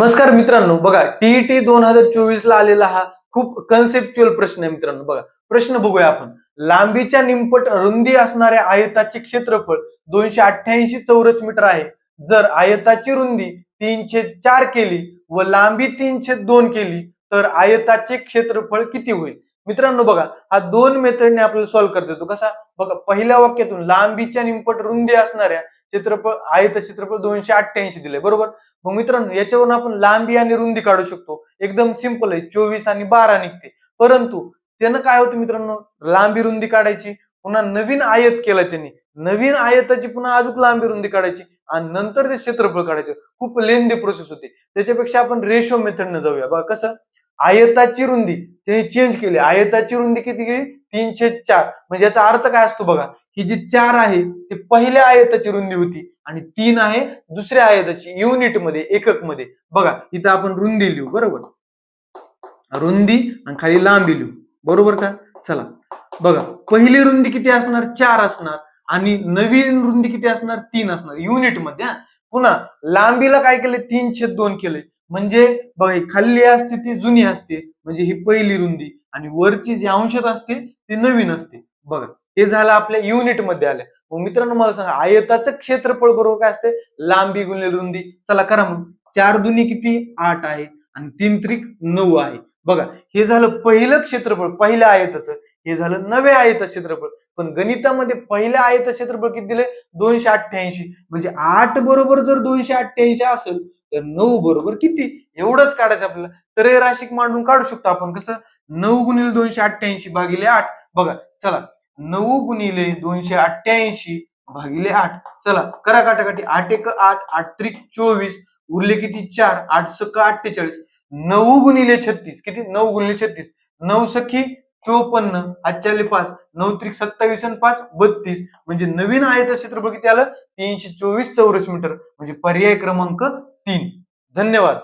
नमस्कार मित्रांनो, बघा टीईटी 2024 ला आलेला हा खूप कन्सेप्च्युअल प्रश्न आहे मित्रांनो. बघा प्रश्न बघूया आपण. लांबीच्या निमपट रुंदी असणाऱ्या आयताचे क्षेत्रफळ 288 चौरस मीटर आहे. जर आयताची रुंदी 3/4 केली व लांबी 3/2 केली तर आयताचे क्षेत्रफळ किती होईल? मित्रांनो बघा, हा दोन मेथडने आपल्याला सॉल्व्ह करता येतो. कसा? बघा, पहिल्या वाक्यातून लांबीच्या निमपट रुंदी असणाऱ्या क्षेत्रफळ आयत क्षेत्रफळ 288 दिले, बरोबर. मग मित्रांनो याच्यावरून आपण लांबी आणि रुंदी काढू शकतो. एकदम सिंपल आहे, 24 आणि 12 निघते. परंतु त्यानं काय होतं मित्रांनो, लांबी रुंदी काढायची, पुन्हा नवीन आयत केला त्यांनी, नवीन आयताची पुन्हा अजून लांबी रुंदी काढायची आणि नंतर ते क्षेत्रफळ काढायचं. खूप लेंदी प्रोसेस होते. त्याच्यापेक्षा आपण रेशो मेथडने जाऊया. बघा कसं, आयताची रुंदी ते चेंज केली. आयताची रुंदी किती गेली? 3/4. म्हणजे याचा अर्थ काय असतो बघा, ही जी 4 आहे ती पहिल्या आयताची रुंदी होती आणि 3 आहे दुसऱ्या आयताची, युनिट मध्ये, एकक मध्ये. बघा इथं आपण रुंदी लिहू, बरोबर, रुंदी आणि खाली लांबी लिहू, बरोबर का? चला बघा, पहिली रुंदी किती असणार? 4 असणार आणि नवीन रुंदी किती असणार? 3 असणार, युनिट मध्ये. पुन्हा लांबीला काय केले? 3/2 केले. म्हणजे बघा, खाल्ली असते ती जुनी असते, म्हणजे ही पहिली रुंदी, आणि वरची जी अंशात असते ती नवीन असते. बघा हे झालं आपल्या युनिट मध्ये आल्या. मग मित्रांनो मला सांगा, आयताचं क्षेत्रफळ बरोबर काय असते? लांबी गुणिले रुंदी. चला करा मग. 4 दुनी किती? 8 आहे आणि 3 त्रिक 9 आहे. बघा हे झालं पहिलं क्षेत्रफळ पहिल्या आयताचं, हे झालं नव्या आयताचं क्षेत्रफळ. पण गणितामध्ये पहिल्या आयताचं क्षेत्रफळ किती दिले? 288. म्हणजे 8 बरोबर जर 288 असेल तर 9 बरोबर किती? एवढंच काढायचं आपल्याला. तर हे राशिक मांडून काढू शकतो आपण. कसं? 9 गुणिले 288 भागिले 8. बघा चला, 9 गुणिले 288 भागिले 8. चला करा काटाकाटी. 8 एक 8, 8 त्रिक 24, उरले किती? 4, 8 सक 48. 9 गुणिले 36 किती? 9 गुणिले 36, 9 सखी 54, 5 9 त्रिक 27 आणि 5 32. म्हणजे नवीन आयत क्षेत्रफळ किती आलं? 324 चौरस मीटर. म्हणजे पर्याय क्रमांक 3. धन्यवाद.